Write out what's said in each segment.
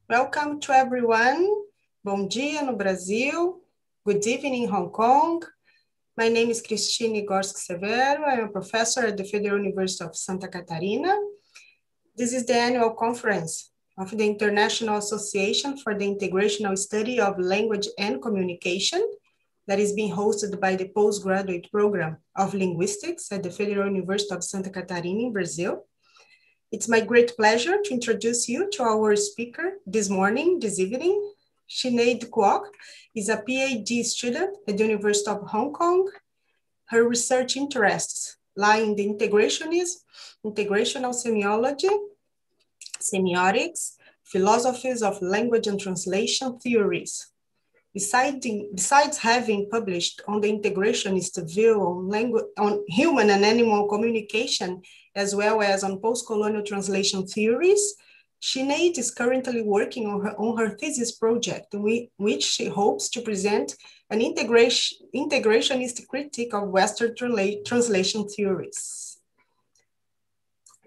Welcome to everyone. Bom dia no Brasil. Good evening in Hong Kong. My name is Cristine Gorski Severo. I'm a professor at the Federal University of Santa Catarina. This is the annual conference of the International Association for the Integrational Study of Language and Communication that is being hosted by the postgraduate program of linguistics at the Federal University of Santa Catarina in Brazil. It's my great pleasure to introduce you to our speaker this evening. Sinead Kwok is a PhD student at the University of Hong Kong. Her research interests lie in the integrationism, integrational semiology, semiotics, philosophies of language and translation theories. Besides having published on the integrationist view on human and animal communication, as well as on post-colonial translation theories, Sinead is currently working on her thesis project, which she hopes to present an integrationist critique of Western translation theories.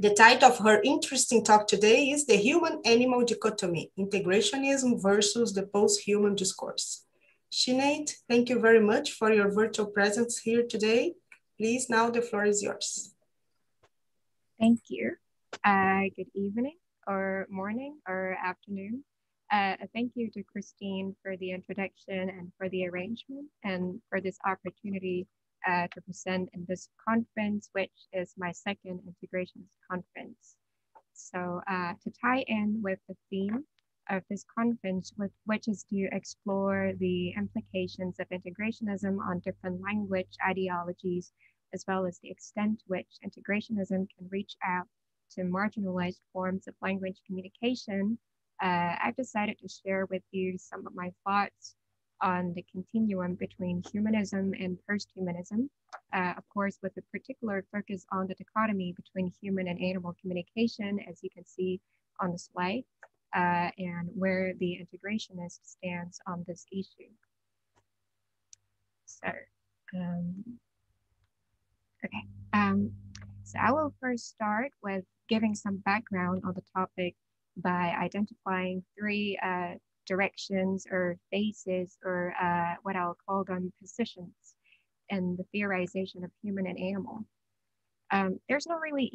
The title of her interesting talk today is The Human-Animal Dichotomy, Integrationism versus the Post-Human Discourse. Sinead, thank you very much for your virtual presence here today. Please, now the floor is yours. Thank you. Good evening or morning or afternoon. Thank you to Christine for the introduction and for the arrangement and for this opportunity to present in this conference, which is my second integrations conference. So to tie in with the theme of this conference, which is to explore the implications of integrationism on different language ideologies, as well as the extent to which integrationism can reach out to marginalized forms of language communication, I've decided to share with you some of my thoughts on the continuum between humanism and post-humanism, of course, with a particular focus on the dichotomy between human and animal communication, as you can see on the slide, and where the integrationist stands on this issue. So, so I will first start with giving some background on the topic by identifying three directions or phases, or what I'll call them positions in the theorization of human and animal. There's no really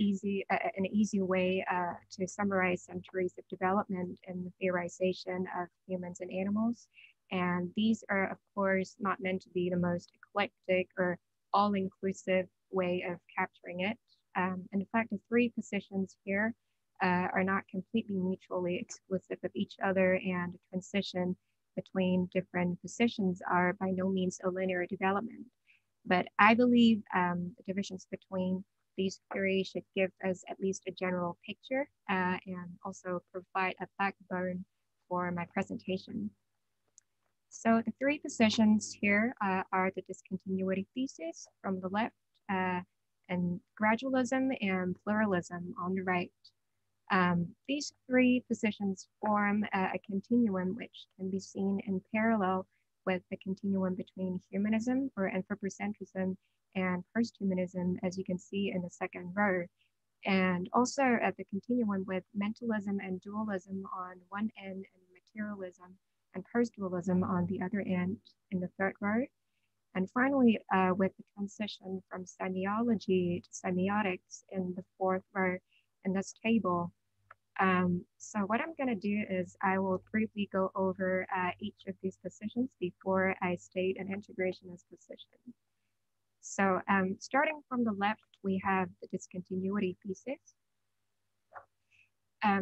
an easy way to summarize centuries of development in the theorization of humans and animals. And these are, of course, not meant to be the most eclectic or all-inclusive way of capturing it. In fact, the three positions here are not completely mutually exclusive of each other, and the transition between different positions are by no means a linear development. But I believe the divisions between these three should give us at least a general picture and also provide a backbone for my presentation. So the three positions here are the discontinuity thesis from the left, and gradualism and pluralism on the right. These three positions form a continuum which can be seen in parallel with the continuum between humanism or anthropocentrism and posthumanism, as you can see in the second row, and also at the continuum with mentalism and dualism on one end and materialism and post-dualism on the other end in the third row. And finally, with the transition from semiology to semiotics in the fourth row in this table. So what I'm going to do is I will briefly go over each of these positions before I state an integrationist position. So starting from the left, we have the discontinuity thesis.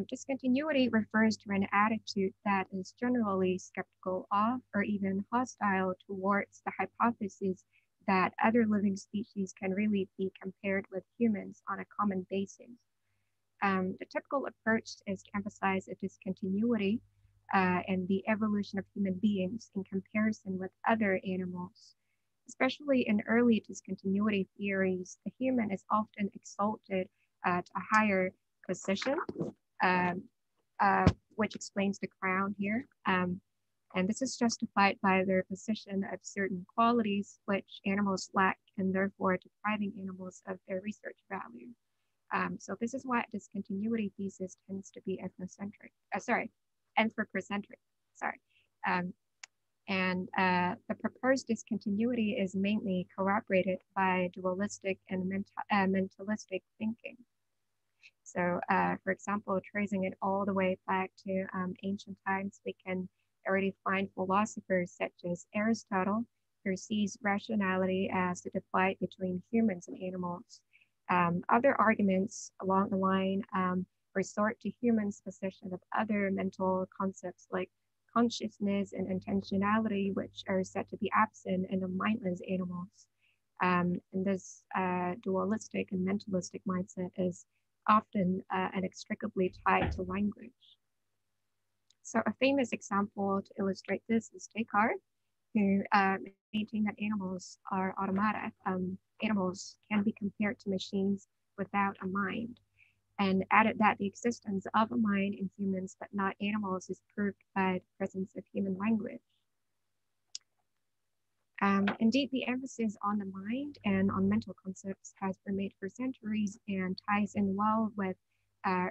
Discontinuity refers to an attitude that is generally skeptical of or even hostile towards the hypothesis that other living species can really be compared with humans on a common basis. The typical approach is to emphasize a discontinuity and the evolution of human beings in comparison with other animals. Especially in early discontinuity theories, the human is often exalted to a higher position, which explains the crown here. And this is justified by their position of certain qualities which animals lack, and therefore depriving animals of their research value. So this is why discontinuity thesis tends to be anthropocentric, sorry. And the proposed discontinuity is mainly corroborated by dualistic and mentalistic thinking. So, for example, tracing it all the way back to ancient times, we can already find philosophers such as Aristotle, who sees rationality as the divide between humans and animals. Other arguments along the line resort to humans' possession of other mental concepts like consciousness and intentionality, which are said to be absent in the mindless animals. And this dualistic and mentalistic mindset is often inextricably tied to language. So a famous example to illustrate this is Descartes, who maintained that animals are automata. Animals can be compared to machines without a mind, and added that the existence of a mind in humans but not animals is proved by the presence of human language. Indeed, the emphasis on the mind and on mental concepts has been made for centuries and ties in well with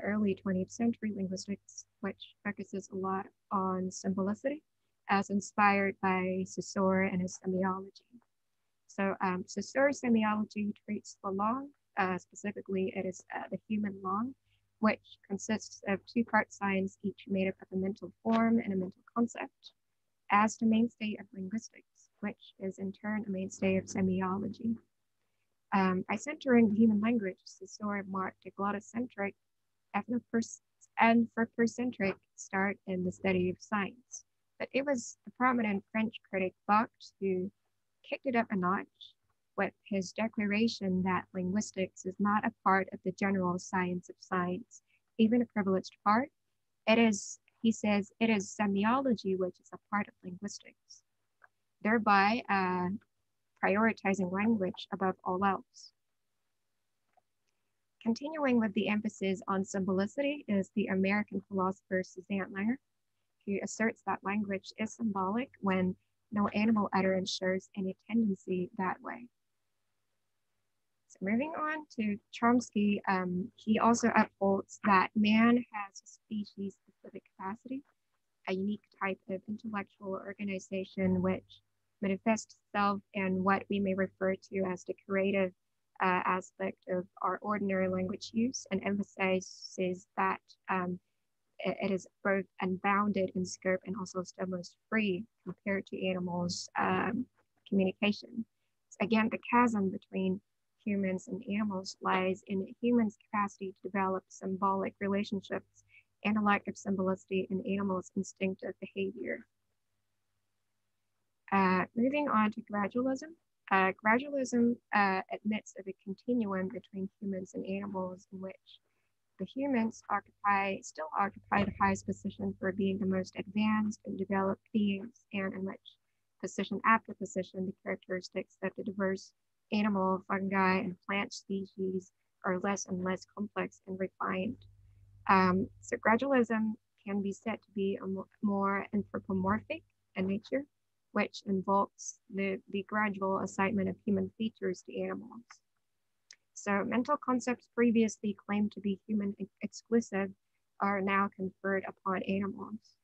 early 20th century linguistics, which focuses a lot on symbolicity, as inspired by Saussure and his semiology. So Saussure's semiology treats the long, specifically it is the human long, which consists of two part signs, each made up of a mental form and a mental concept, as the mainstay of linguistics, which is in turn a mainstay of semiology. By centering the human language, Saussure marked a glottocentric, anthropocentric start in the study of science. But it was the prominent French critic Kwok who kicked it up a notch with his declaration that linguistics is not a part of the general science of science, even a privileged part. It is, he says, it is semiology which is a part of linguistics, thereby prioritizing language above all else. Continuing with the emphasis on symbolicity is the American philosopher Sidelining, who asserts that language is symbolic when no animal utterance shows any tendency that way. So moving on to Chomsky, he also upholds that man has a species-specific capacity, a unique type of intellectual organization which manifests itself in what we may refer to as the creative aspect of our ordinary language use, and emphasizes that it is both unbounded in scope and also still most free compared to animals' communication. So again, the chasm between humans and animals lies in humans' capacity to develop symbolic relationships and a lack of symbolicity in animals' instinctive behavior. Moving on to gradualism. Gradualism admits of a continuum between humans and animals in which the humans still occupy the highest position for being the most advanced and developed beings, and in which position after position, the characteristics of the diverse animal, fungi, and plant species are less and less complex and refined. So gradualism can be said to be more anthropomorphic in nature, which involves the gradual assignment of human features to animals. So mental concepts previously claimed to be human exclusive are now conferred upon animals.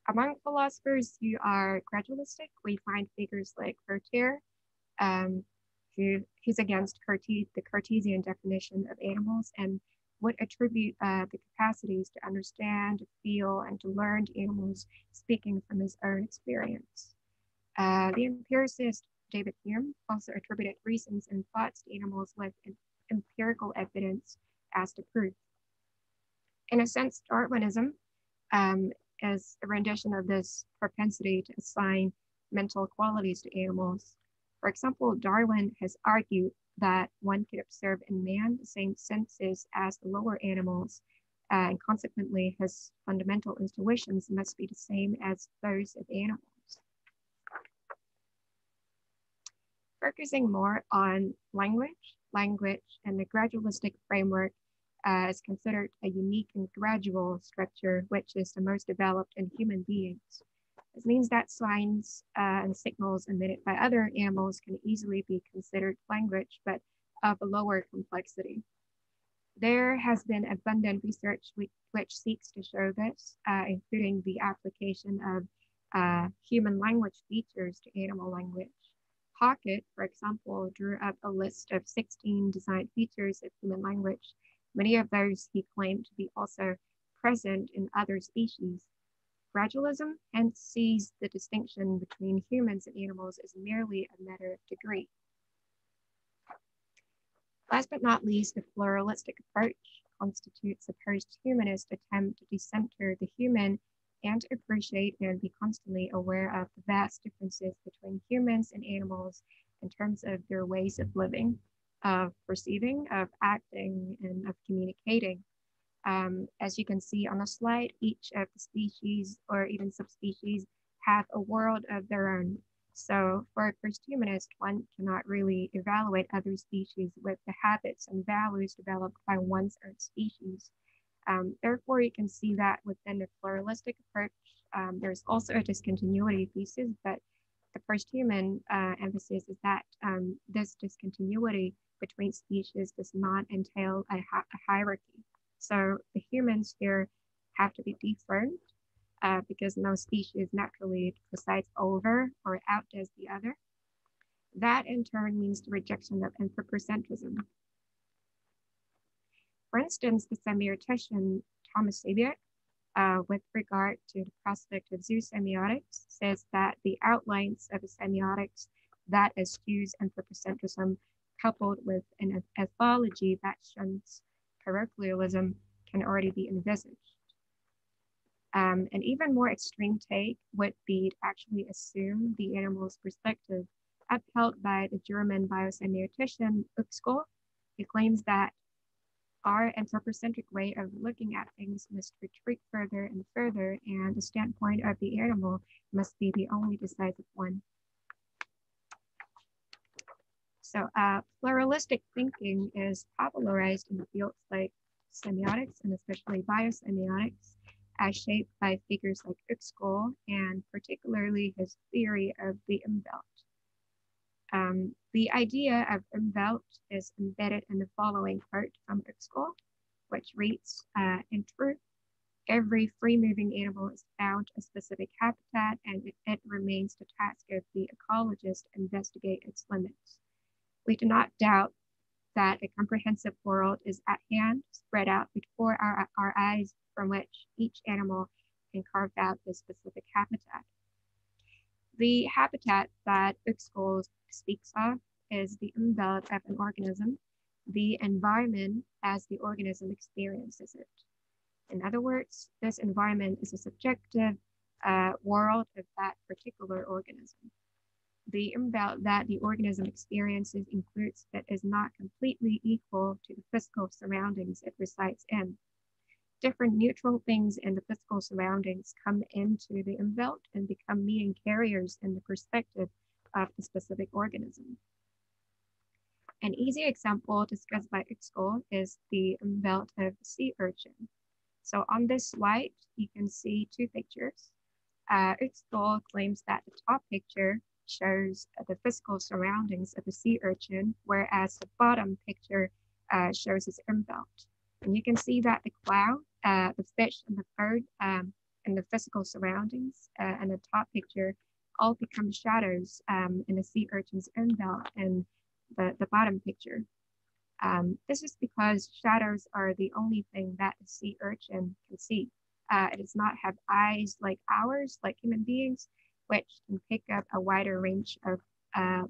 Among philosophers who are gradualistic, we find figures like Voltaire, who's against the Cartesian definition of animals and would attribute the capacities to understand, to feel, and to learn to animals speaking from his own experience. The empiricist David Hume also attributed reasons and thoughts to animals with empirical evidence as the proof. In a sense, Darwinism is a rendition of this propensity to assign mental qualities to animals. For example, Darwin has argued that one could observe in man the same senses as the lower animals, and consequently his fundamental intuitions must be the same as those of animals. Focusing more on language and the gradualistic framework is considered a unique and gradual structure, which is the most developed in human beings. This means that signs and signals emitted by other animals can easily be considered language, but of a lower complexity. There has been abundant research which seeks to show this, including the application of human language features to animal language. Pocket, for example, drew up a list of 16 design features of human language. Many of those he claimed to be also present in other species. Gradualism hence sees the distinction between humans and animals as merely a matter of degree. Last but not least, the pluralistic approach constitutes a post-humanist attempt to decenter the human and to appreciate and be constantly aware of the vast differences between humans and animals in terms of their ways of living, of perceiving, of acting, and of communicating. As you can see on the slide, each of the species or even subspecies have a world of their own. So for a post-humanist, one cannot really evaluate other species with the habits and values developed by one's own species. Therefore, you can see that within the pluralistic approach, there's also a discontinuity thesis, but the post-human emphasis is that this discontinuity between species does not entail a hierarchy. So the humans here have to be dethroned because no species naturally presides over or outdoes the other. That in turn means the rejection of anthropocentrism. For instance, the semiotician Thomas Sinead, with regard to the prospect of zoosemiotics, says that the outlines of a semiotics that eschews anthropocentrism coupled with an ethology that shuns parochialism can already be envisaged. An even more extreme take would be to actually assume the animal's perspective, upheld by the German biosemiotician Uxkol, who claims that our anthropocentric way of looking at things must retreat further and further, and the standpoint of the animal must be the only decisive one. So pluralistic thinking is popularized in fields like semiotics and especially biosemiotics, as shaped by figures like Uxkol and particularly his theory of the umwelt. The idea of umwelt is embedded in the following quote from Uxkol, which reads, in truth, every free-moving animal is found a specific habitat, and it remains the task of the ecologist to investigate its limits. We do not doubt that a comprehensive world is at hand, spread out before our eyes, from which each animal can carve out a specific habitat. The habitat that Uxkol speaks of is the umwelt of an organism, the environment as the organism experiences it. In other words, this environment is a subjective world of that particular organism. The umwelt that the organism experiences includes but is not completely equal to the physical surroundings it resides in. Different neutral things in the physical surroundings come into the umwelt and become meaning carriers in the perspective of the specific organism. An easy example discussed by Uxkol is the umwelt of the sea urchin. So on this slide, you can see two pictures. Uxkol claims that the top picture shows the physical surroundings of the sea urchin, whereas the bottom picture shows its umwelt. And you can see that the cloud, the fish, and the bird, and the physical surroundings, and the top picture all become shadows in the sea urchin's umwelt and the bottom picture. This is because shadows are the only thing that the sea urchin can see. It does not have eyes like ours, like human beings, which can pick up a wider range of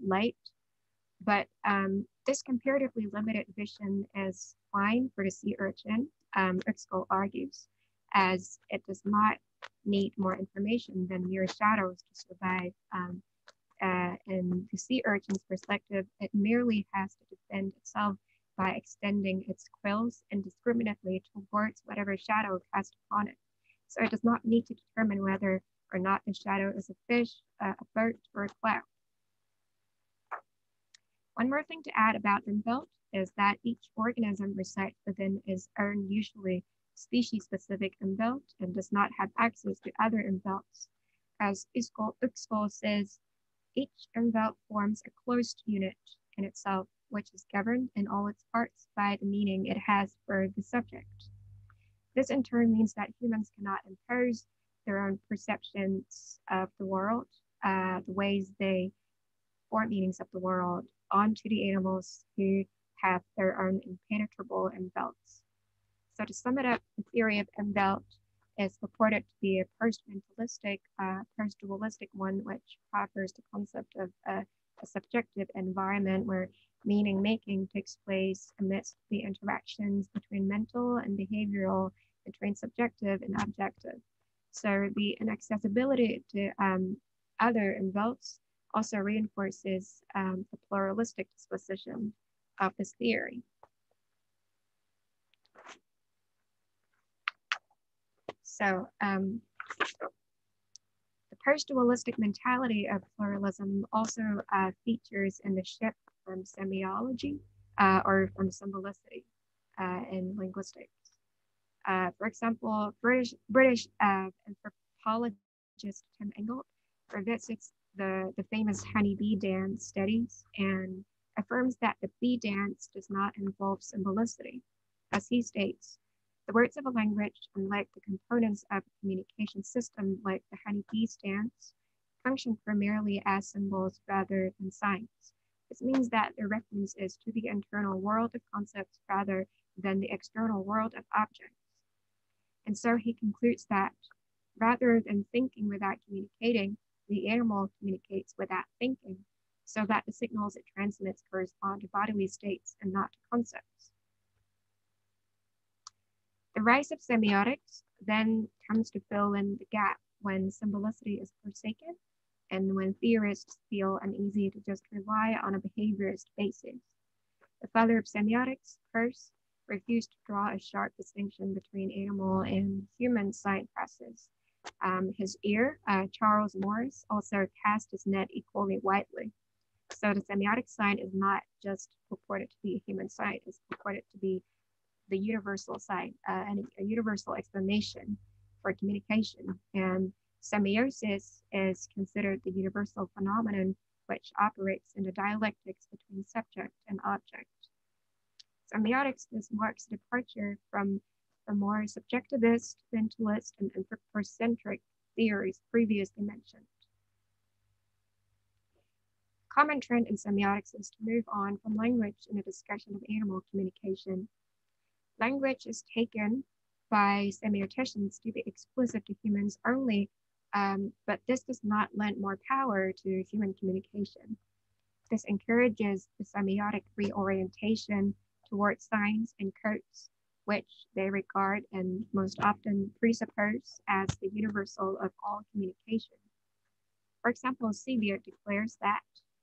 light. But this comparatively limited vision is fine for the sea urchin, Uxkol argues, as it does not need more information than mere shadows to survive. In the sea urchin's perspective, it merely has to defend itself by extending its quills indiscriminately towards whatever shadow cast upon it. So it does not need to determine whether or not the shadow is a fish, a bird, or a cloud. One more thing to add about umwelt is that each organism resides within its own, usually species-specific umwelt, and does not have access to other umwelts. As Uxkol says, each umwelt forms a closed unit in itself, which is governed in all its parts by the meaning it has for the subject. This in turn means that humans cannot impose their own perceptions of the world, the ways they form meanings of the world, onto the animals who have their own impenetrable envelopes. So to sum it up, the theory of envelop is purported to be a post-mentalistic, post-dualistic one, which offers the concept of a subjective environment where meaning making takes place amidst the interactions between mental and behavioral, between subjective and objective. So the inaccessibility to other envelopes also reinforces the pluralistic disposition of this theory. So the post-dualistic mentality of pluralism also features in the shift from semiology or from symbolicity in linguistics. For example, British anthropologist Tim Ingold revisits the famous honeybee dance studies and affirms that the bee dance does not involve symbolicity. As he states, the words of a language, unlike the components of a communication system like the honeybee's dance, function primarily as symbols rather than signs. This means that the reference is to the internal world of concepts rather than the external world of objects. And so he concludes that rather than thinking without communicating, the animal communicates without thinking, so that the signals it transmits correspond to bodily states and not to concepts. The rise of semiotics then comes to fill in the gap when symbolicity is forsaken and when theorists feel uneasy to just rely on a behaviorist basis. The father of semiotics, Peirce, refused to draw a sharp distinction between animal and human sign process. His heir, Charles Morris, also cast his net equally widely. So the semiotic sign is not just purported to be a human sign, it's purported to be the universal sign and a universal explanation for communication. And semiosis is considered the universal phenomenon which operates in the dialectics between subject and object. Semiotics thus marks a departure from the more subjectivist, mentalist, and anthropocentric theories previously mentioned. Common trend in semiotics is to move on from language in a discussion of animal communication. Language is taken by semioticians to be explicit to humans only, but this does not lend more power to human communication. This encourages the semiotic reorientation towards signs and codes, which they regard and most often presuppose as the universal of all communication. For example, Sinead declares that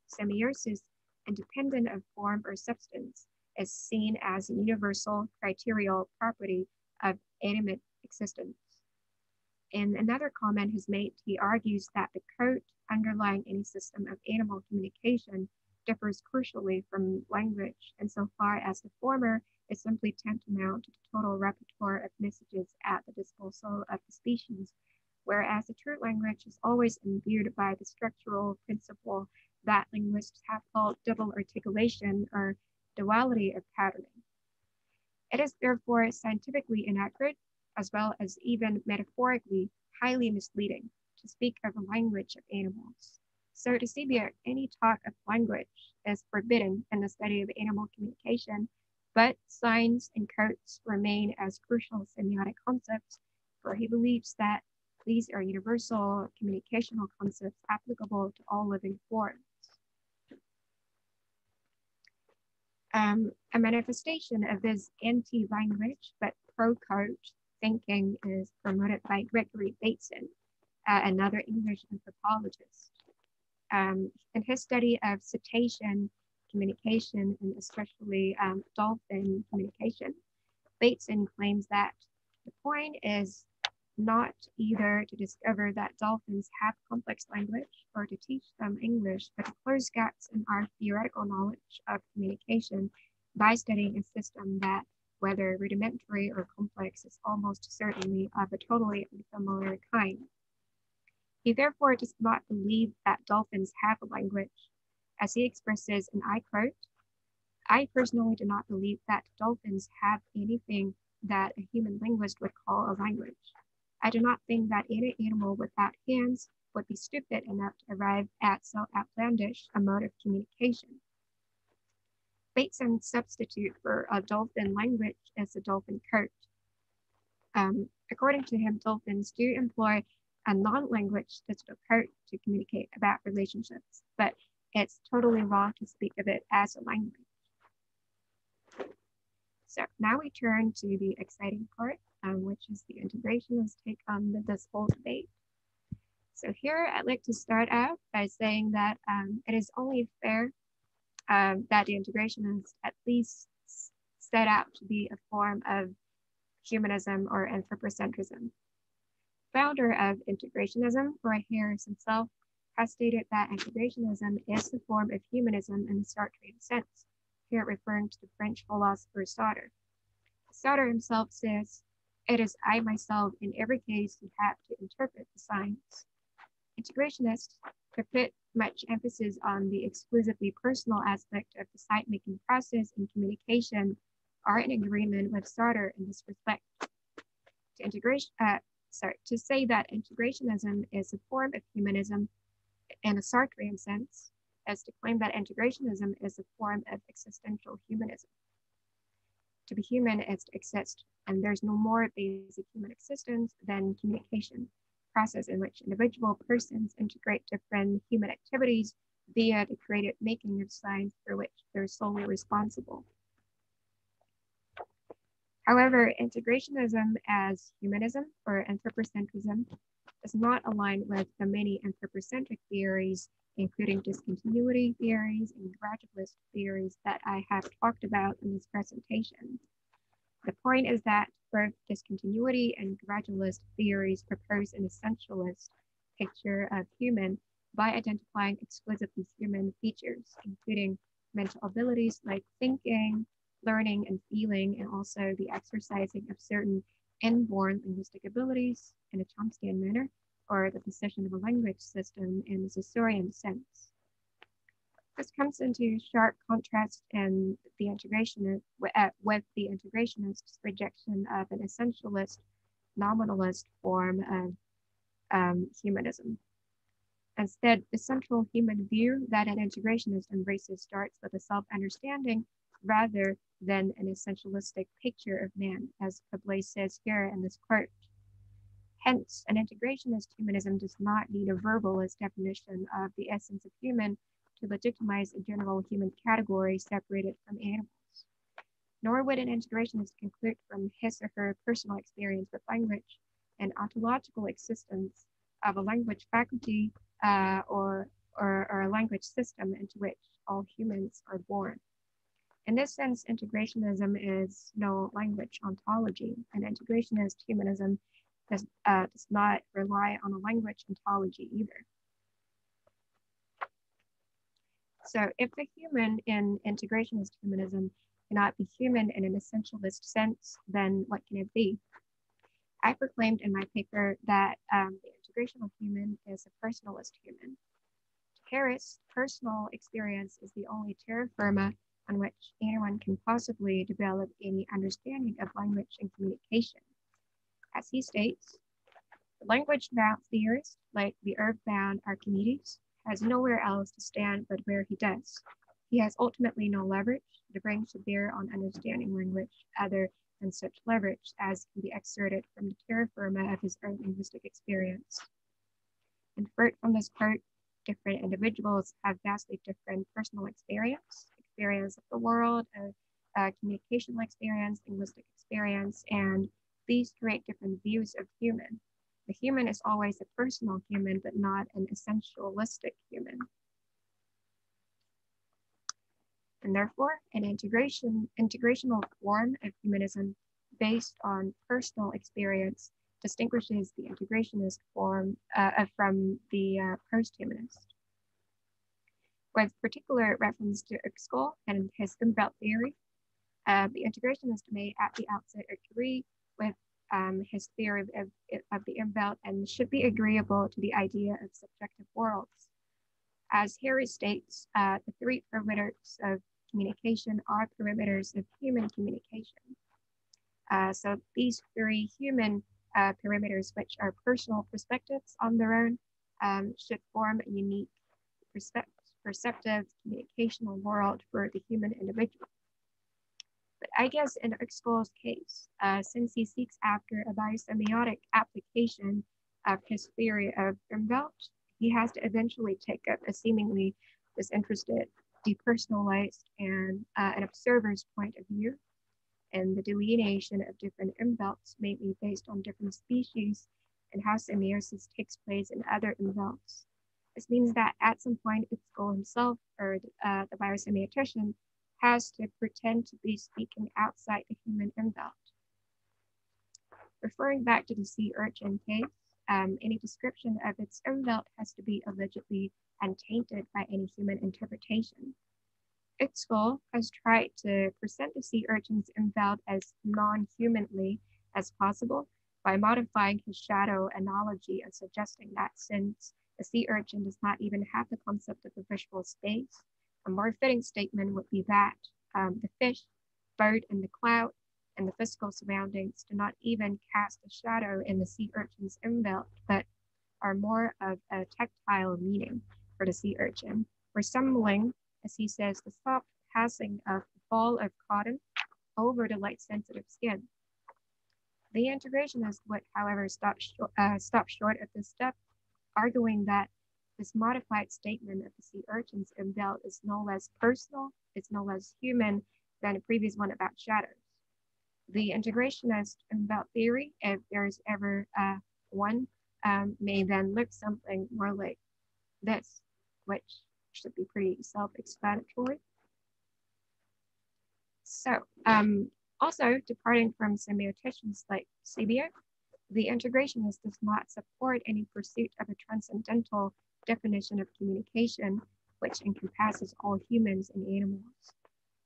semiosis, independent of form or substance, is seen as a universal criterial property of animate existence. In another comment he's made, he argues that the code underlying any system of animal communication differs crucially from language insofar as the former is simply tantamount to the total repertoire of messages at the disposal of the species, whereas the true language is always imbued by the structural principle that linguists have called double articulation or duality of patterning. It is therefore scientifically inaccurate, as well as even metaphorically highly misleading, to speak of a language of animals. So to Sinead, any talk of language is forbidden in the study of animal communication, but signs and codes remain as crucial semiotic concepts, for he believes that these are universal communicational concepts applicable to all living forms. A manifestation of this anti-language but pro-code thinking is promoted by Gregory Bateson, another English anthropologist. In his study of cetacean communication and especially dolphin communication, Bateson claims that the point is not either to discover that dolphins have complex language or to teach them English, but to close gaps in our theoretical knowledge of communication by studying a system that, whether rudimentary or complex, is almost certainly of a totally unfamiliar kind. He therefore does not believe that dolphins have a language. As he expresses, and I quote, I personally do not believe that dolphins have anything that a human linguist would call a language. I do not think that any animal without hands would be stupid enough to arrive at so outlandish a mode of communication. Bateson's substitute for a dolphin language is a dolphin code. According to him, dolphins do employ a non-language digital code to communicate about relationships, but it's totally wrong to speak of it as a language. So now we turn to the exciting part, which is the integrationist take on this whole debate. So here I'd like to start out by saying that it is only fair that the integrationists at least set out to be a form of humanism or anthropocentrism. Founder of integrationism, Roy Harris himself, has stated that integrationism is the form of humanism in the Sartrean sense, here referring to the French philosopher Sartre. Sartre himself says, "It is I myself in every case who have to interpret the signs." Integrationists, who put much emphasis on the exclusively personal aspect of the site-making process and communication, are in agreement with Sartre in this respect. To say that integrationism is a form of humanism in a Sartrean sense is to claim that integrationism is a form of existential humanism. To be human is to exist, and there's no more basic human existence than communication, process in which individual persons integrate different human activities via the creative making of signs for which they're solely responsible. However, integrationism as humanism or anthropocentrism does not align with the many anthropocentric theories, including discontinuity theories and gradualist theories that I have talked about in this presentation. The point is that both discontinuity and gradualist theories propose an essentialist picture of human by identifying exclusively human features, including mental abilities like thinking, learning, and feeling, and also the exercising of certain inborn linguistic abilities in a Chomskyan manner, or the possession of a language system in a Saussurean sense. This comes into sharp contrast in the with the integrationists' rejection of an essentialist, nominalist form of humanism. Instead, the central human view that an integrationist embraces starts with a self-understanding rather than an essentialistic picture of man, as Pablo says here in this quote. Hence, an integrationist humanism does not need a verbalist definition of the essence of human to legitimize a general human category separated from animals. Nor would an integrationist conclude from his or her personal experience with language an ontological existence of a language faculty or a language system into which all humans are born. In this sense, integrationism is no language ontology, and integrationist humanism does not rely on a language ontology either. So if the human in integrationist humanism cannot be human in an essentialist sense, then what can it be? I proclaimed in my paper that the integrational human is a personalist human. To Harris, personal experience is the only terra firma on which anyone can possibly develop any understanding of language and communication. As he states, the language-bound theorist, like the earth-bound Archimedes, has nowhere else to stand but where he does. He has ultimately no leverage to bring to bear on understanding language other than such leverage as can be exerted from the terra firma of his own linguistic experience. Inferred from this quote, different individuals have vastly different personal experience of the world, of communicational experience, linguistic experience, and these create different views of human. The human is always a personal human, but not an essentialistic human. And therefore, an integrational form of humanism based on personal experience distinguishes the integrationist form from the post-humanist. With particular reference to Uxkol and his umbrella theory, the integrationist may at the outset agree with his theory of the umbrella and should be agreeable to the idea of subjective worlds. As Harry states, the three parameters of communication are perimeters of human communication. So these three human perimeters, which are personal perspectives on their own, should form a unique perceptive communicational world for the human individual. But I guess in Erxgel's case, since he seeks after a biosemiotic application of his theory of Umwelt, he has to eventually take up a seemingly disinterested, depersonalized, and an observer's point of view. And the delineation of different Umwelts may be based on different species and how semiosis takes place in other Umwelts. This means that at some point, Erxgel himself, or the biosemiotician, has to pretend to be speaking outside the human Umwelt. Referring back to the sea urchin case, any description of its Umwelt has to be allegedly untainted by any human interpretation. Erxgel has tried to present the sea urchin's Umwelt as non-humanly as possible by modifying his shadow analogy and suggesting that since the sea urchin does not even have the concept of a visual space, a more fitting statement would be that the fish, bird, and the cloud and the physical surroundings do not even cast a shadow in the sea urchin's Umwelt, but are more of a tactile meaning for the sea urchin, resembling, as he says, the soft passing of a ball of cotton over the light-sensitive skin. The integrationist would, however, stop short at this step, arguing that this modified statement of the sea urchin's Umwelt is no less personal, it's no less human than the previous one about shadows. The integrationist Umwelt theory, if there is ever one, may then look something more like this, which should be pretty self-explanatory. So, also departing from semioticians like Sebia, the integrationist does not support any pursuit of a transcendental definition of communication, which encompasses all humans and animals.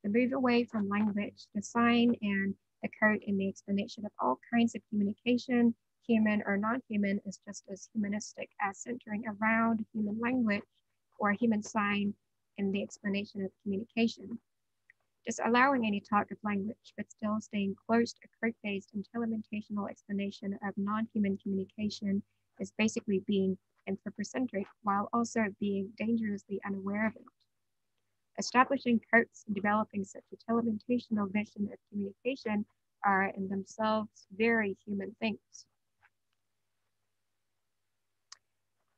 The move away from language, the sign, and the code in the explanation of all kinds of communication, human or non-human, is just as humanistic as centering around human language or human sign in the explanation of communication. Disallowing any talk of language, but still staying close to a code-based and telementational explanation of non-human communication is basically being anthropocentric while also being dangerously unaware of it. Establishing codes and developing such a telementational vision of communication are in themselves very human things.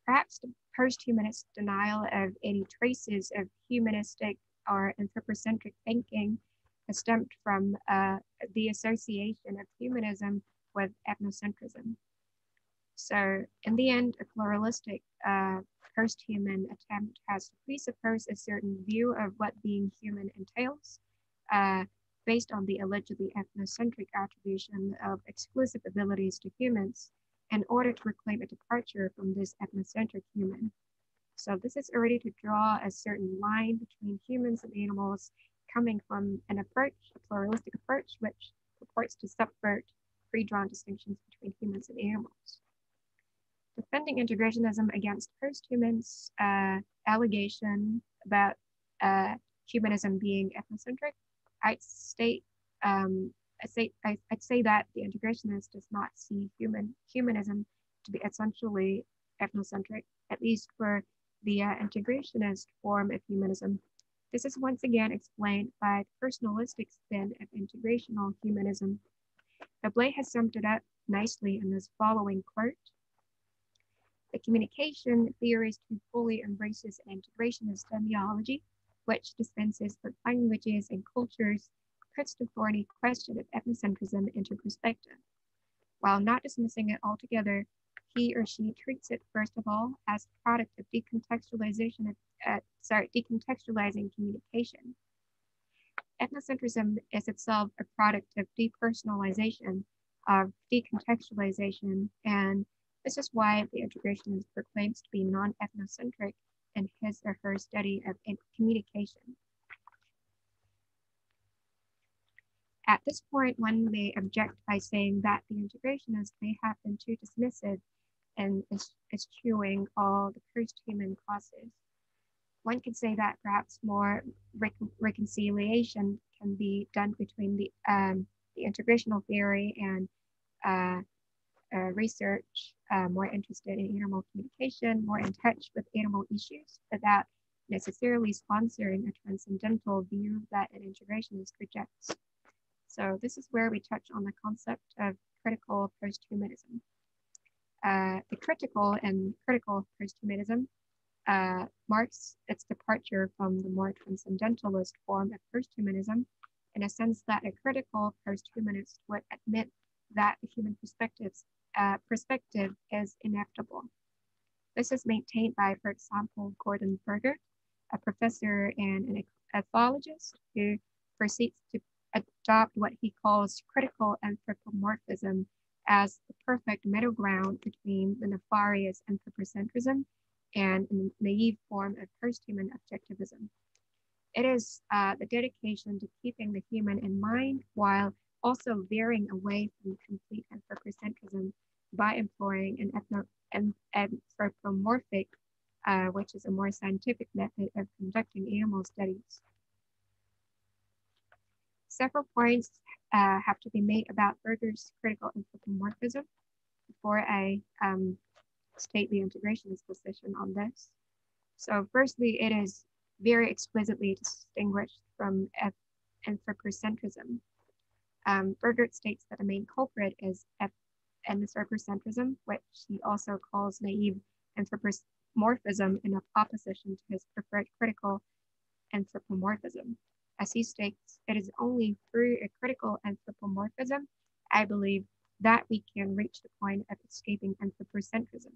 Perhaps the post-humanist denial of any traces of humanistic or anthropocentric thinking has stemmed from the association of humanism with ethnocentrism. So in the end, a pluralistic post-human attempt has to presuppose a certain view of what being human entails, based on the allegedly ethnocentric attribution of exclusive abilities to humans in order to reclaim a departure from this ethnocentric human. So this is already to draw a certain line between humans and animals coming from an approach, a pluralistic approach, which purports to subvert pre-drawn distinctions between humans and animals. Defending integrationism against post-humans allegation about humanism being ethnocentric, I'd say that the integrationist does not see humanism to be essentially ethnocentric, at least for the integrationist form of humanism. This is once again explained by the personalistic spin of integrational humanism. Blay has summed it up nicely in this following quote: "The communication theorist who fully embraces an integrationist ideology, which dispenses with languages and cultures, puts the thorny question of ethnocentrism into perspective. While not dismissing it altogether, he or she treats it first of all as a product of decontextualizing communication. Ethnocentrism is itself a product of depersonalization, of decontextualization, and this is why the integrationist proclaims to be non-ethnocentric in his or her study of communication." At this point, one may object by saying that the integrationist may have been too dismissive and eschewing all the post-human causes. One could say that perhaps more reconciliation can be done between the integrational theory and research more interested in animal communication, more in touch with animal issues, without necessarily sponsoring a transcendental view that an integrationist rejects. So this is where we touch on the concept of critical posthumanism. The critical posthumanism marks its departure from the more transcendentalist form of posthumanism, in a sense that a critical posthumanist would admit that the human perspective is inevitable. This is maintained by, for example, Gordon Berger, a professor and an ethologist who proceeds to adopt what he calls critical anthropomorphism as the perfect middle ground between the nefarious anthropocentrism and a naive form of posthuman objectivism. It is the dedication to keeping the human in mind while also veering away from complete anthropocentrism by employing an anthropomorphic, which is a more scientific method of conducting animal studies. Several points have to be made about Berger's critical anthropomorphism before I state the integrationist position on this. So firstly, it is very explicitly distinguished from anthropocentrism. Berger states that the main culprit is anthropocentrism, which he also calls naive anthropomorphism in opposition to his preferred critical anthropomorphism. As he states, it is only through a critical anthropomorphism, I believe, that we can reach the point of escaping anthropocentrism.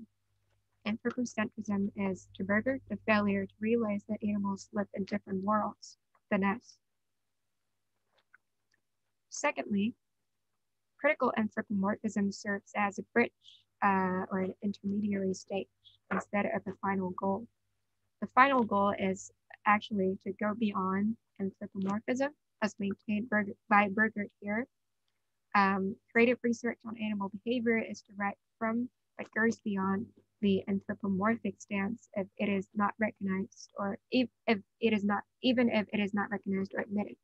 Anthropocentrism is, to Berger, the failure to realize that animals live in different worlds than us. Secondly, critical anthropomorphism serves as a bridge or an intermediary stage instead of the final goal. The final goal is actually to go beyond anthropomorphism, as maintained by Berger here. Creative research on animal behavior is derived from, but goes beyond the anthropomorphic stance if it is not recognized, or even if it is not recognized or admitted.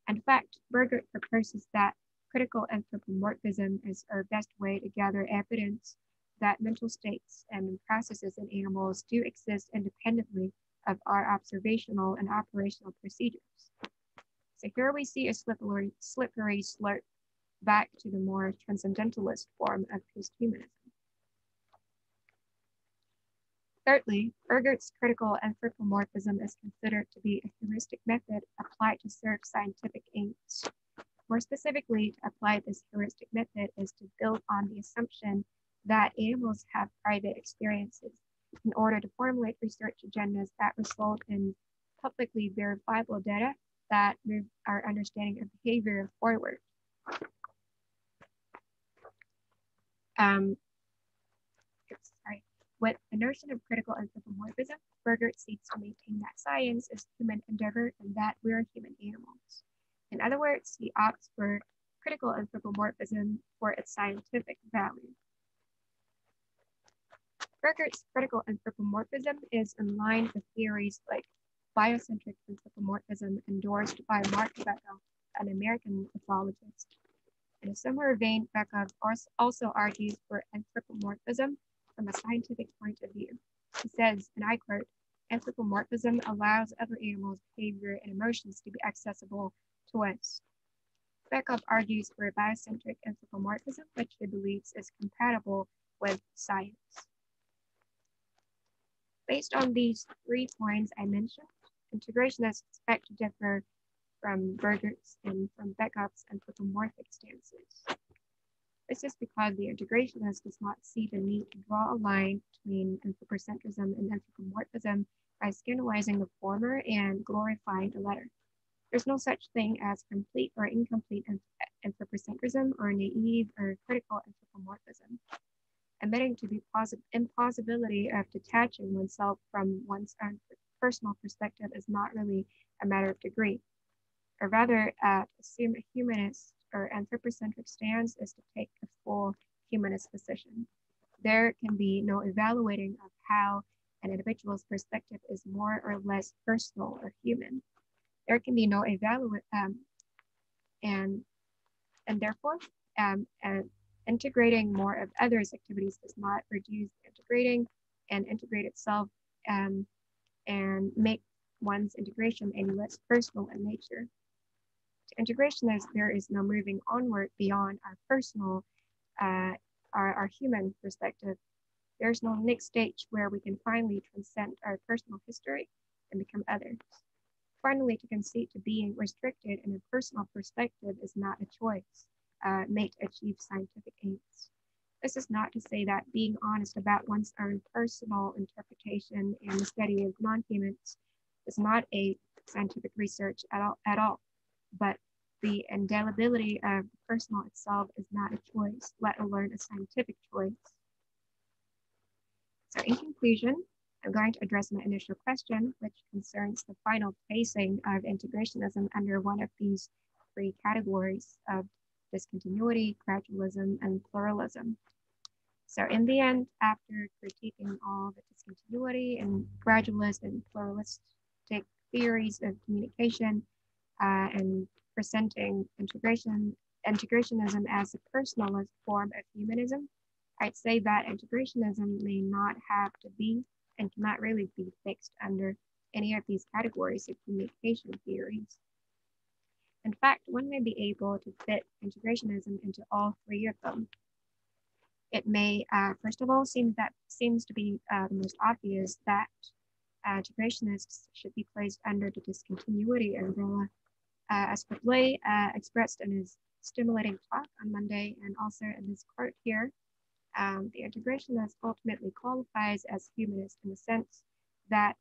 In fact, Berger proposes that critical anthropomorphism is our best way to gather evidence that mental states and processes in animals do exist independently of our observational and operational procedures. So here we see a slippery slope back to the more transcendentalist form of posthumanism. Thirdly, Berger's critical anthropomorphism is considered to be a heuristic method applied to serve scientific aims. More specifically, to apply this heuristic method is to build on the assumption that animals have private experiences in order to formulate research agendas that result in publicly verifiable data that move our understanding of behavior forward. With the notion of critical anthropomorphism, Berger seeks to maintain that science is human endeavor and that we're human animals. In other words, he opts for critical anthropomorphism for its scientific value. Berger's critical anthropomorphism is in line with theories like biocentric anthropomorphism endorsed by Mark Beckhoff, an American ethologist. In a similar vein, Beckhoff also argues for anthropomorphism from a scientific point of view. He says, and I quote, "Anthropomorphism allows other animals' behavior and emotions to be accessible to us." Beckhoff argues for a biocentric anthropomorphism, which he believes is compatible with science. Based on these 3 points I mentioned, integrationists expect to differ from Berger's and from Beckhoff's anthropomorphic stances. This is because the integrationist does not see the need to draw a line between anthropocentrism and anthropomorphism by scandalizing the former and glorifying the latter. There's no such thing as complete or incomplete anthropocentrism or naive or critical anthropomorphism. Admitting to the impossibility of detaching oneself from one's own personal perspective is not really a matter of degree, or rather, assume a humanist or anthropocentric stance is to take a full humanist position. There can be no evaluating of how an individual's perspective is more or less personal or human. There can be no and therefore integrating more of others' activities does not reduce integrating and integrate itself and make one's integration any less personal in nature. To integrationists, there is no moving onward beyond our personal, our human perspective. There's no next stage where we can finally transcend our personal history and become others. Finally, to concede to being restricted in a personal perspective is not a choice made to achieve scientific aims. This is not to say that being honest about one's own personal interpretation and the study of non-humans is not a scientific research at all, but the indelibility of the personal itself is not a choice, let alone a scientific choice. So in conclusion, I'm going to address my initial question, which concerns the final placing of integrationism under one of these three categories of discontinuity, gradualism, and pluralism. So in the end, after critiquing all the discontinuity and gradualist and pluralistic theories of communication and presenting integrationism as a personalist form of humanism, I'd say that integrationism may not have to be and cannot really be fixed under any of these categories of communication theories. In fact, one may be able to fit integrationism into all three of them. It may, first of all, seems to be the most obvious that integrationists should be placed under the discontinuity umbrella, as Blay expressed in his stimulating talk on Monday and also in this quote here. The integrationist ultimately qualifies as humanist in the sense that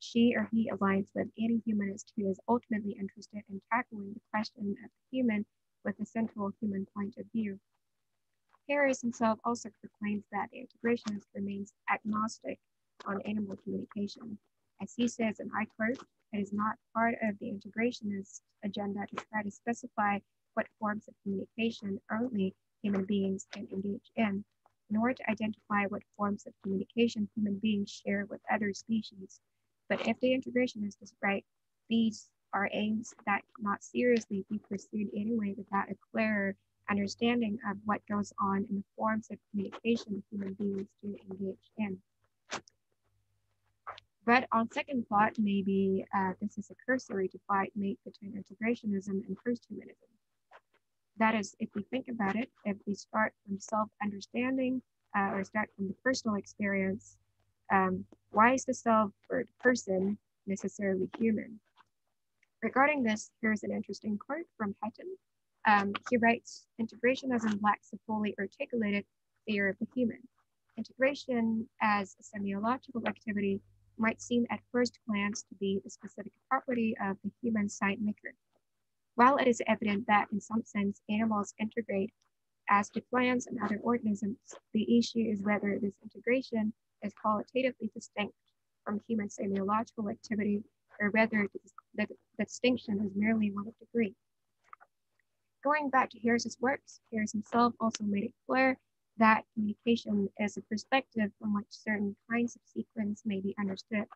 she or he aligns with any humanist who is ultimately interested in tackling the question of the human with a central human point of view. Harris himself also proclaims that the integrationist remains agnostic on animal communication. As he says, and I quote, "It is not part of the integrationist agenda to try to specify what forms of communication only human beings can engage in order to identify what forms of communication human beings share with other species. But if the integrationist is right, these are aims that cannot seriously be pursued anyway without a clearer understanding of what goes on in the forms of communication human beings do engage in." But on second thought, maybe this is a cursory divide made between integrationism and post-humanism. That is, if we think about it, if we start from self-understanding or start from the personal experience, why is the self or the person necessarily human? Regarding this, here's an interesting quote from Hutton. He writes, "Integrationism lacks a fully articulated theory of the human. Integration as a semiological activity might seem at first glance to be the specific property of the human sign maker. While it is evident that in some sense animals integrate as do plants and other organisms, the issue is whether this integration is qualitatively distinct from human semiological activity or whether the distinction is merely one of degree." Going back to Harris's works, Harris himself also made it clear that communication is a perspective from which certain kinds of sequence may be understood.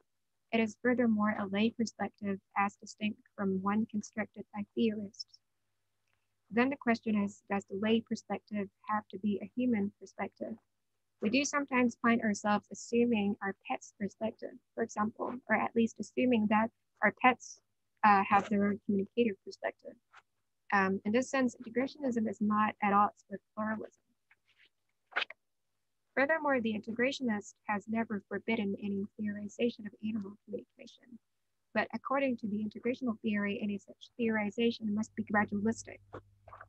It is furthermore a lay perspective as distinct from one constructed by theorists. Then the question is, does the lay perspective have to be a human perspective? We do sometimes find ourselves assuming our pet's perspective, for example, or at least assuming that our pets have their own communicative perspective. In this sense, integrationism is not at odds with pluralism. Furthermore, the integrationist has never forbidden any theorization of animal communication. But according to the integrational theory, any such theorization must be gradualistic.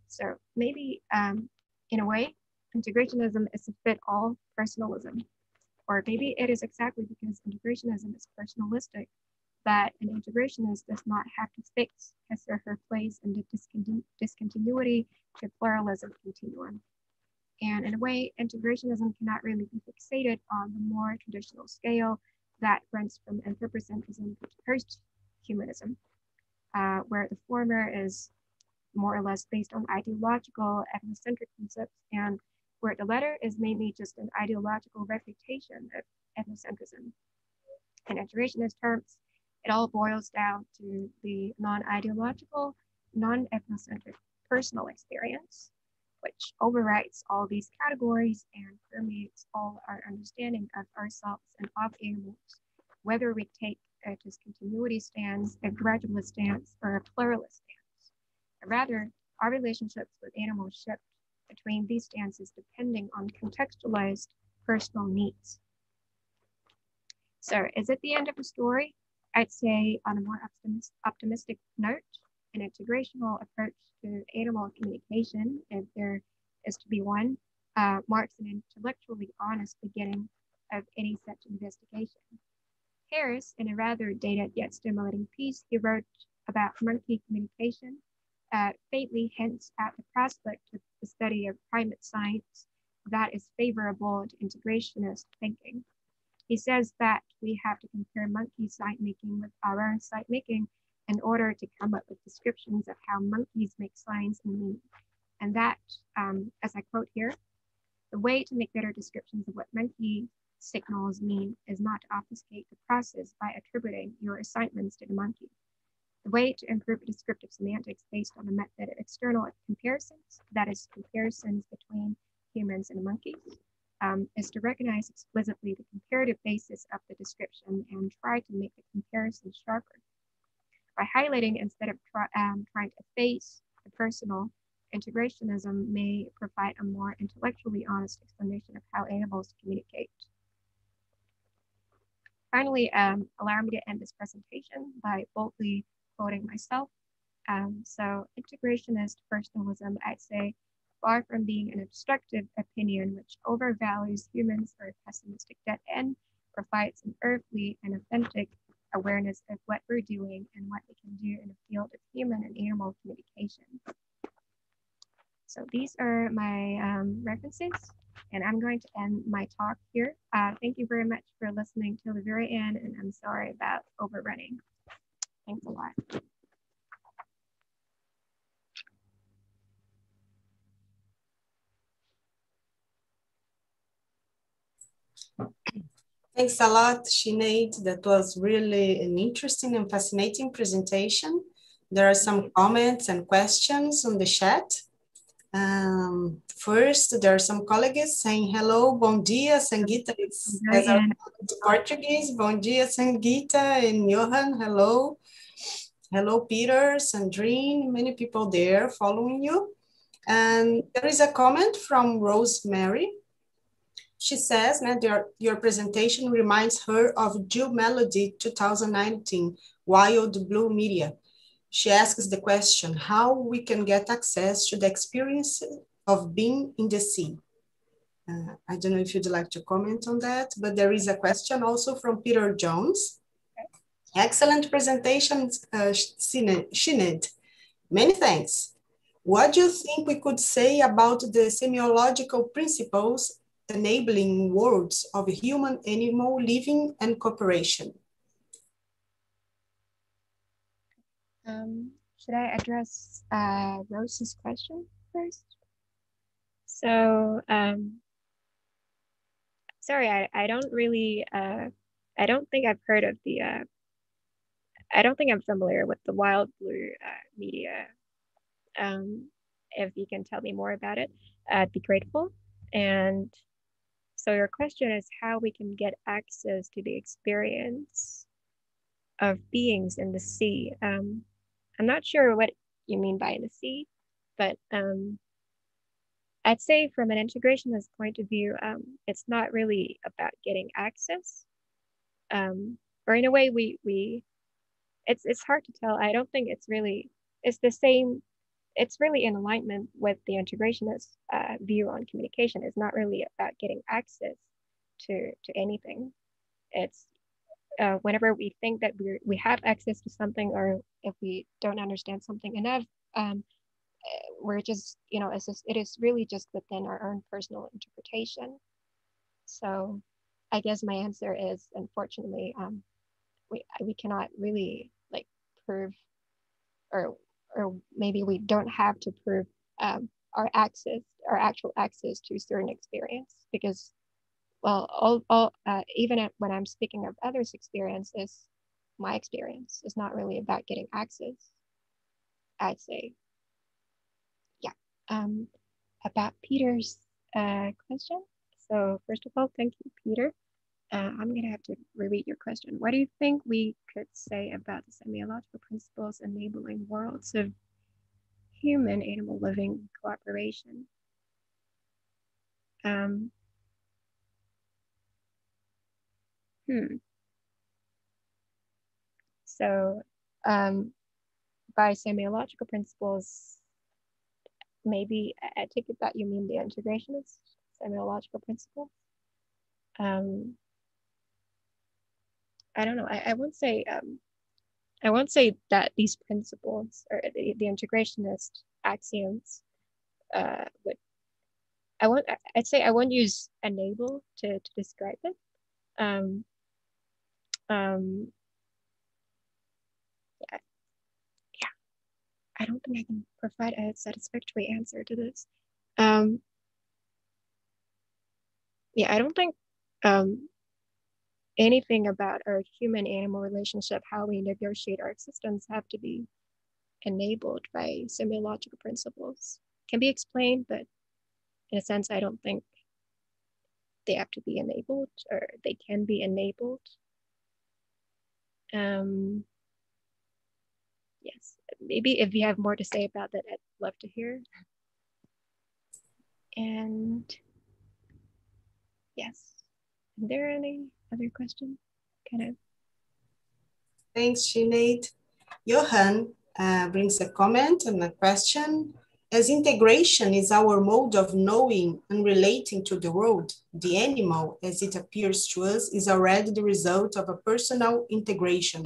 So maybe, in a way, integrationism is a fit-all personalism. Or maybe it is exactly because integrationism is personalistic that an integrationist does not have to fix his or her place in the discontinuity to pluralism continuum. And in a way, integrationism cannot really be fixated on the more traditional scale that runs from anthropocentrism to post-humanism, where the former is more or less based on ideological ethnocentric concepts, and where the latter is mainly just an ideological refutation of post-ethnocentrism. In integrationist terms, it all boils down to the non-ideological, non-ethnocentric personal experience, which overrides all these categories and permeates all our understanding of ourselves and of animals, whether we take a discontinuity stance, a gradualist stance, or a pluralist stance. Rather, our relationships with animals shift between these stances depending on contextualized personal needs. So is it the end of the story? I'd say on a more optimistic note, an integrational approach to animal communication, if there is to be one, marks an intellectually honest beginning of any such investigation. Harris, in a rather dated yet stimulating piece he wrote about monkey communication, faintly hints at the prospect of the study of primate science that is favorable to integrationist thinking. He says that we have to compare monkey sight making with our own sight making in order to come up with descriptions of how monkeys make signs and meaning. And that, as I quote here, the way to make better descriptions of what monkey signals mean is not to obfuscate the process by attributing your assignments to the monkey. The way to improve descriptive semantics based on the method of external comparisons, that is comparisons between humans and monkeys, is to recognize explicitly the comparative basis of the description and try to make the comparison sharper. By highlighting instead of trying to efface the personal, integrationism may provide a more intellectually honest explanation of how animals communicate. Finally, allow me to end this presentation by boldly quoting myself. So integrationist personalism, I'd say, far from being an obstructive opinion which overvalues humans or a pessimistic dead end, provides an earthly and authentic awareness of what we're doing and what we can do in the field of human and animal communication. So these are my references, and I'm going to end my talk here. Thank you very much for listening till the very end, and I'm sorry about overrunning. Thanks a lot. Thanks a lot, Sinead. That was really an interesting and fascinating presentation. There are some comments and questions on the chat. First, there are some colleagues saying hello, bom dia, Sangeeta. It's as our Portuguese, bom dia, Sangeeta, and Johan, hello. Hello, Peter, Sandrine, many people there following you. And there is a comment from Rosemary. She says that your presentation reminds her of Jill Melody 2019, Wild Blue Media. She asks the question, how we can get access to the experience of being in the sea. I don't know if you'd like to comment on that, but there is a question also from Peter Jones. Excellent presentation, Sinead. Many thanks. What do you think we could say about the semiological principles enabling worlds of human-animal living and cooperation? Should I address Rose's question first? So, sorry, I don't really, I don't think I've heard of the, I don't think I'm familiar with the Wild Blue Media. If you can tell me more about it, I'd be grateful. And so your question is how we can get access to the experience of beings in the sea. I'm not sure what you mean by in the sea, but I'd say from an integrationist point of view, it's not really about getting access. Or in a way, it's hard to tell. I don't think it's really, it's the same, it's really in alignment with the integrationist view on communication. It's not really about getting access to anything. It's whenever we think that we have access to something, or if we don't understand something enough, we're just, you know, it is really just within our own personal interpretation. So I guess my answer is, unfortunately, we cannot really like prove, or maybe we don't have to prove our actual access to a certain experience, because even when I'm speaking of others' experiences, my experience is not really about getting access, I'd say. Yeah. About Peter's question. So first of all, thank you, Peter. I'm going to have to reread your question. What do you think we could say about the semiological principles enabling worlds of human animal living cooperation? So by semiological principles, maybe I take it that you mean the integrationist semiological principle. I don't know. I won't say that these principles or the integrationist axioms would. I'd say I won't use enable to describe it. Yeah. I don't think I can provide a satisfactory answer to this. Yeah, I don't think anything about our human-animal relationship, how we negotiate our existence, have to be enabled by semiological principles. Can be explained, but in a sense, I don't think they have to be enabled, or they can be enabled. Yes, maybe if you have more to say about that, I'd love to hear. And yes, are there any other questions? Thanks, Sinead. Johan brings a comment and a question. As integration is our mode of knowing and relating to the world, the animal, as it appears to us, is already the result of a personal integration.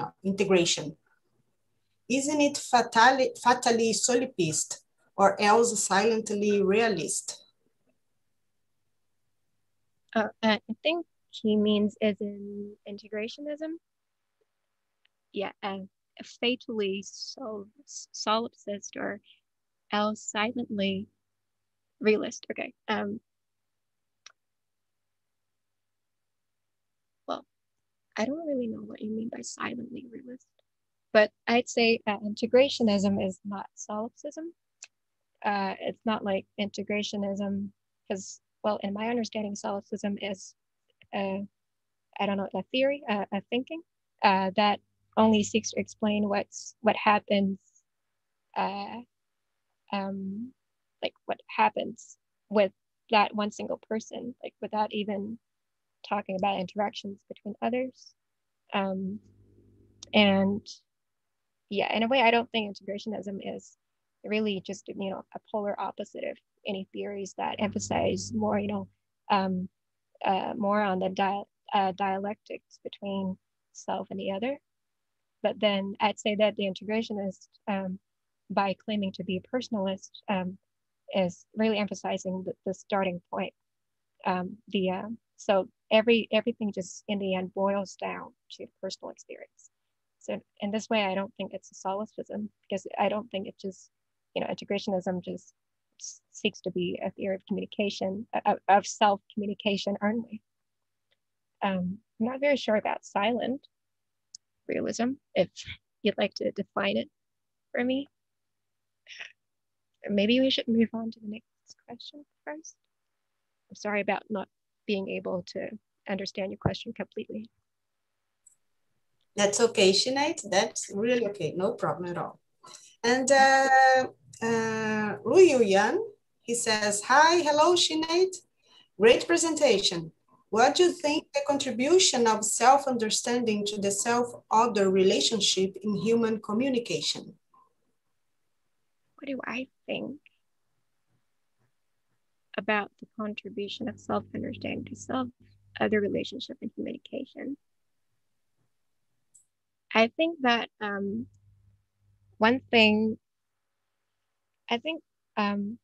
Isn't it fatally solipsist, or else silently realist? I think he means as in integrationism. Yeah, fatally solipsist, or else silently realist. Okay. Well, I don't really know what you mean by silently realist, but I'd say integrationism is not solipsism. It's not like integrationism, because, well, in my understanding, solipsism is, I don't know, a theory, a thinking that only seeks to explain what happens, like what happens with that one single person, like without even talking about interactions between others. And yeah, in a way, I don't think integrationism is really just, a polar opposite of any theories that emphasize more, more on the dialectics between self and the other. But then I'd say that the integrationist, by claiming to be a personalist, is really emphasizing the starting point. So everything just in the end boils down to personal experience. So in this way, I don't think it's a solipsism, because I don't think it just, integrationism just seeks to be a theory of communication, of self-communication only. I'm not very sure about silent realism, if you'd like to define it for me. Maybe we should move on to the next question first. I'm sorry about not being able to understand your question completely. That's okay, Sinead. That's really okay. No problem at all. And Ruyu Yan, he says, hi, hello, Sinead. Great presentation. What do you think the contribution of self-understanding to the self-other relationship in human communication? What do I think about the contribution of self-understanding to self-other relationship in communication? I think that one thing, I think the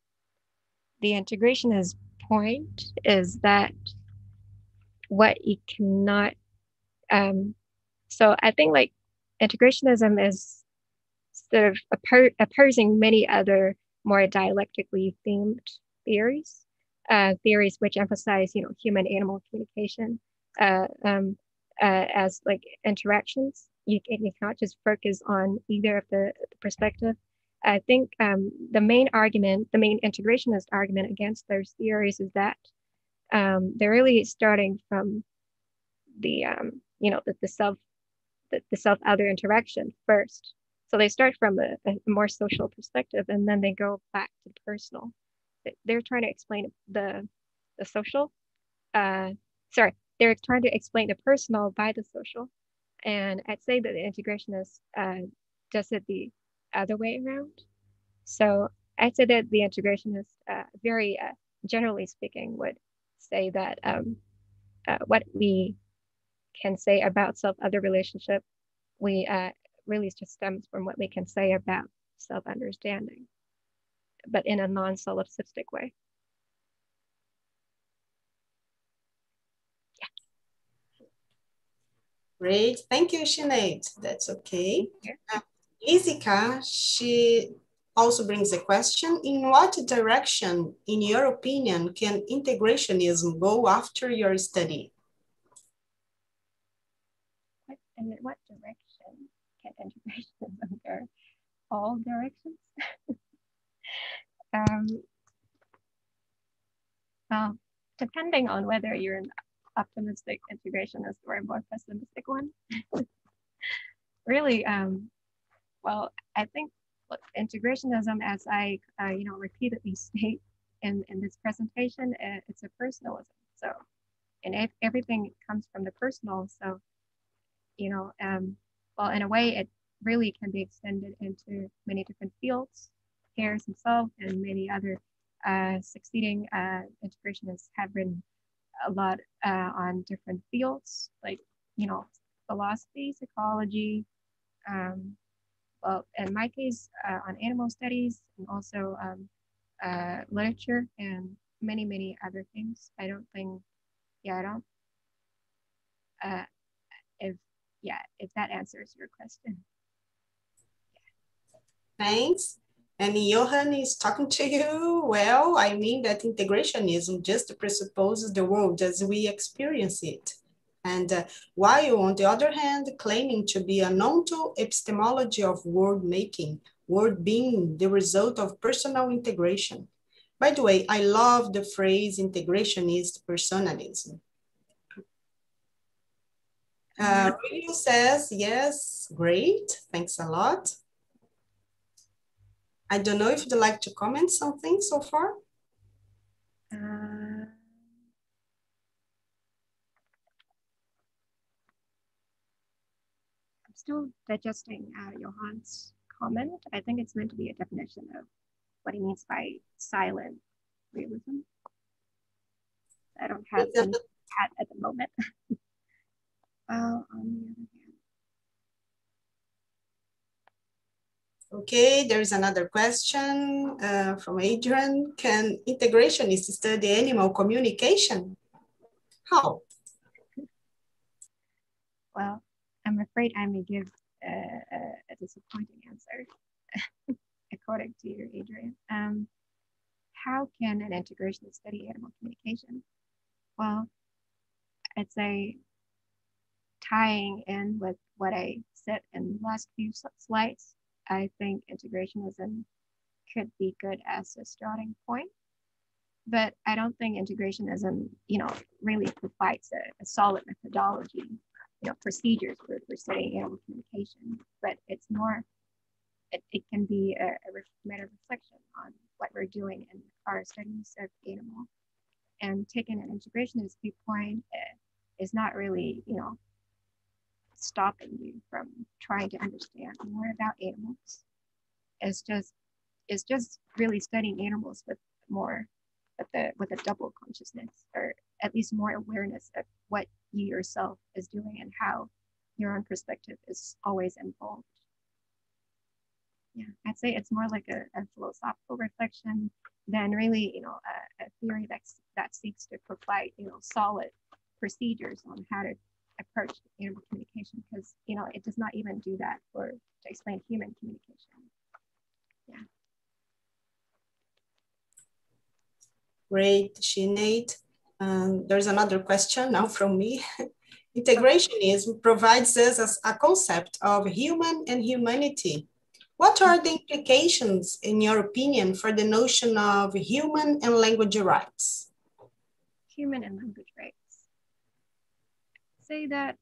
integrationist point is that what you cannot, so I think like integrationism is sort of opposing many other more dialectically themed theories. theories which emphasize, human-animal communication as like interactions. You cannot just focus on either of the perspective. I think the main integrationist argument against those theories is that they're really starting from the self-other interaction first. So they start from a more social perspective, and then they go back to personal. They're trying to explain the social. They're trying to explain the personal by the social, and I'd say that the integrationist does it the other way around. So I'd say that the integrationist, very generally speaking, would say that what we can say about self-other relationship, we really just stems from what we can say about self-understanding, but in a non-solipsistic way. Great. Thank you, Sinead. That's okay. Isika, she also brings a question. In what direction, in your opinion, can integrationism go after your study? In what direction can integrationism go? All directions? Well, depending on whether you're an optimistic integrationist or a more pessimistic one. Really, well, I think integrationism, as I repeatedly state in this presentation, it's a personalism. So, and everything comes from the personal. So, well, in a way, it really can be extended into many different fields. Harris himself and many other succeeding integrationists have written a lot on different fields, like, philosophy, psychology, well, in my case, on animal studies, and also literature and many, many other things. I don't think, if that answers your question. Thanks. And Johan is talking to you. Well, I mean that integrationism just presupposes the world as we experience it. And while on the other hand, claiming to be a non-to epistemology of word making, word being the result of personal integration. By the way, I love the phrase integrationist personalism. Rilio says, yes, great, thanks a lot. I don't know if you'd like to comment something so far. I'm still digesting Johan's comment. I think it's meant to be a definition of what he means by silent realism. I don't have any at the moment. On the other hand. Okay, there's another question from Adrian. Can integrationists study animal communication? How? Well, I'm afraid I may give a disappointing answer, according to you, Adrian. How can an integrationist study animal communication? Well, I'd say, tying in with what I said in the last few slides, I think integrationism could be good as a starting point, but I don't think integrationism, really provides a solid methodology, procedures for studying animal communication, but it's more, it can be a matter of reflection on what we're doing in our studies of animal. And taking an integrationist viewpoint is not really, stopping you from trying to understand more about animals. It's just really studying animals with a double consciousness, or at least more awareness of what you yourself is doing and how your own perspective is always involved. Yeah, I'd say it's more like a philosophical reflection than really, a theory that seeks to provide, solid procedures on how to approach animal communication, because, it does not even do that to explain human communication. Yeah. Great, Sinead. There's another question now from me. Integrationism provides us as a concept of human and humanity. What are the implications, in your opinion, for the notion of human and language rights? Human and language rights. Say that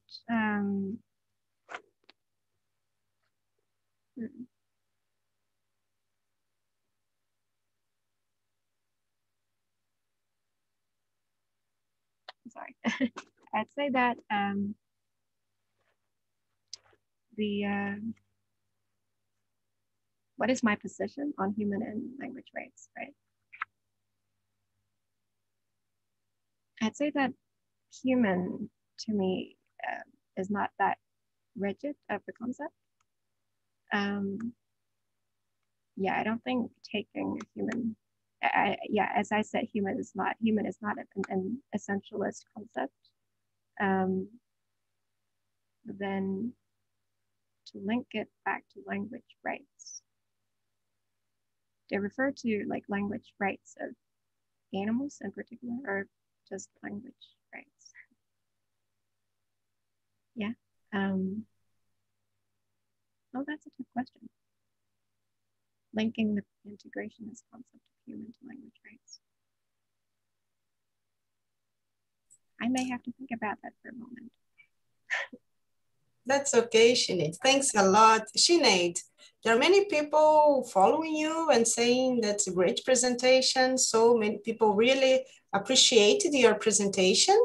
sorry. I'd say that what is my position on human and language rights, right? I'd say that human, to me, is not that rigid of a concept. Yeah, I don't think taking human, as I said, human is not an essentialist concept. Then to link it back to language rights, they refer to like language rights of animals in particular, or just language rights? Yeah. Oh, that's a tough question. Linking the integrationist concept of human to language rights. I may have to think about that for a moment. That's okay, Sinead. Thanks a lot. Sinead, there are many people following you and saying that's a great presentation. So many people really appreciated your presentation.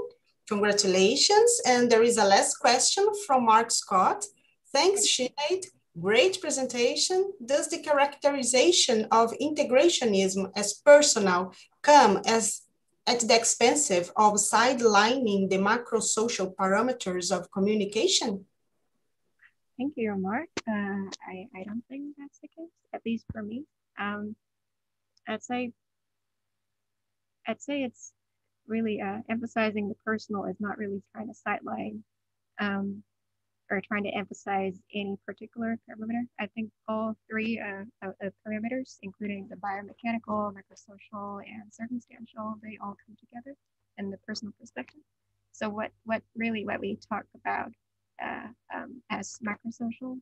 Congratulations. And there is a last question from Mark Scott. Thanks, Sinead. Great presentation. Does the characterization of integrationism as personal come at the expense of sidelining the macro-social parameters of communication? Thank you, Mark. I don't think that's the case, at least for me. I'd say it's really emphasizing the personal is not really trying to sideline or trying to emphasize any particular parameter. I think all three parameters, including the biomechanical, microsocial, and circumstantial, they all come together in the personal perspective. So what we talk about as macrosocial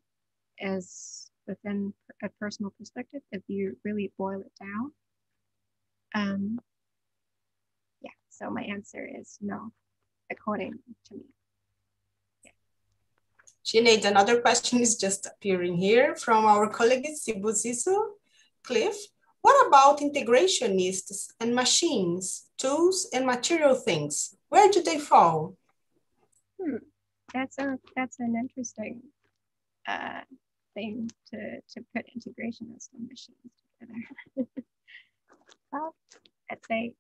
is within a personal perspective, if you really boil it down. Yeah, so my answer is no, according to me. Sinead, another question is just appearing here from our colleague Sibusiso Cliff. What about integrationists and machines, tools and material things? Where do they fall? That's an interesting thing to put integrationists and machines together. Well, I'd say,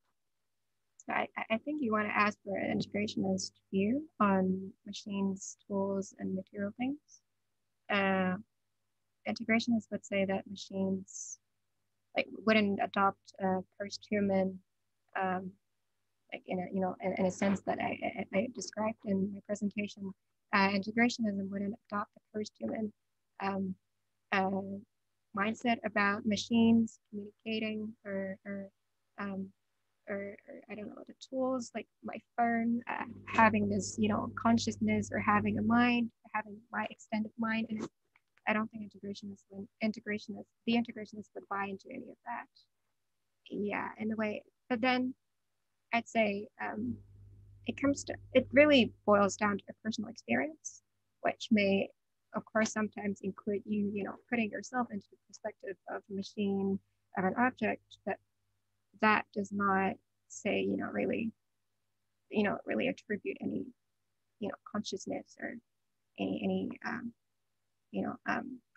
so I think you want to ask for an integrationist view on machines, tools, and material things. Integrationists would say that machines wouldn't adopt post-human like in a sense that I described in my presentation. Integrationism wouldn't adopt the post-human mindset about machines communicating or I don't know, the tools like my phone having this consciousness or having a mind, having my extended mind, and I don't think the integrationists would buy into any of that. Yeah, in a way, but then I'd say it really boils down to a personal experience, which may, of course, sometimes include putting yourself into the perspective of a machine, of an object, but that does not say, really attribute any, consciousness or any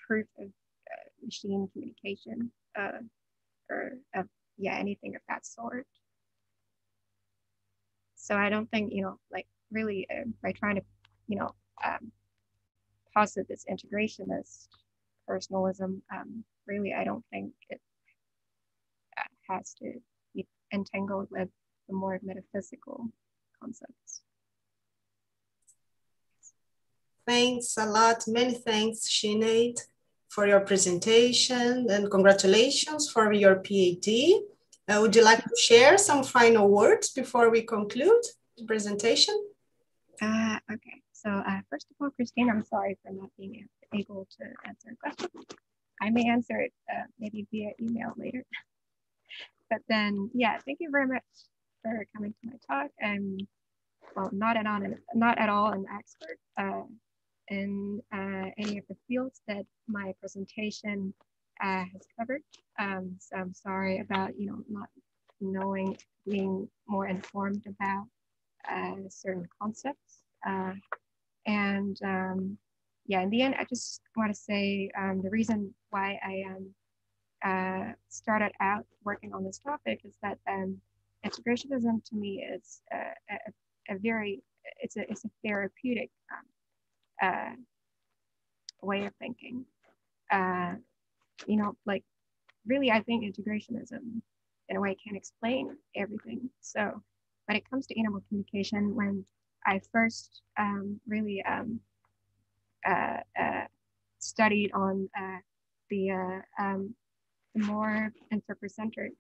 proof of machine communication or of anything of that sort. So I don't think, really by trying to, posit this integrationist personalism, really, I don't think it has to be entangled with the more metaphysical concepts. Thanks a lot. Many thanks, Sinead, for your presentation, and congratulations for your PhD. Would you like to share some final words before we conclude the presentation? Okay, so first of all, Christine, I'm sorry for not being able to answer a question. I may answer it maybe via email later. But then, yeah, thank you very much for coming to my talk. I'm, well, not at all an expert in any of the fields that my presentation has covered. So I'm sorry about, not knowing, being more informed about certain concepts. Yeah, in the end, I just want to say the reason why I started out working on this topic is that integrationism to me is a very, it's a therapeutic way of thinking. Like really, I think integrationism in a way can explain everything. So when it comes to animal communication, when I first really studied on the more anthropocentric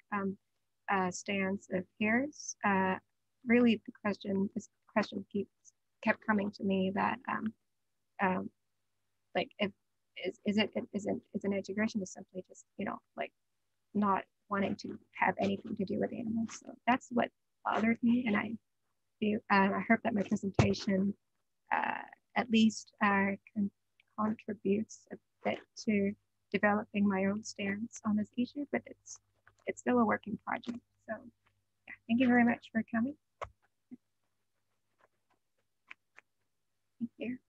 stance of hairs, really this question kept coming to me that like if is an integrationist simply just like not wanting to have anything to do with animals. So that's what bothered me, and I hope that my presentation at least contributes a bit to developing my own stance on this issue, but it's still a working project. So yeah, thank you very much for coming. Thank you.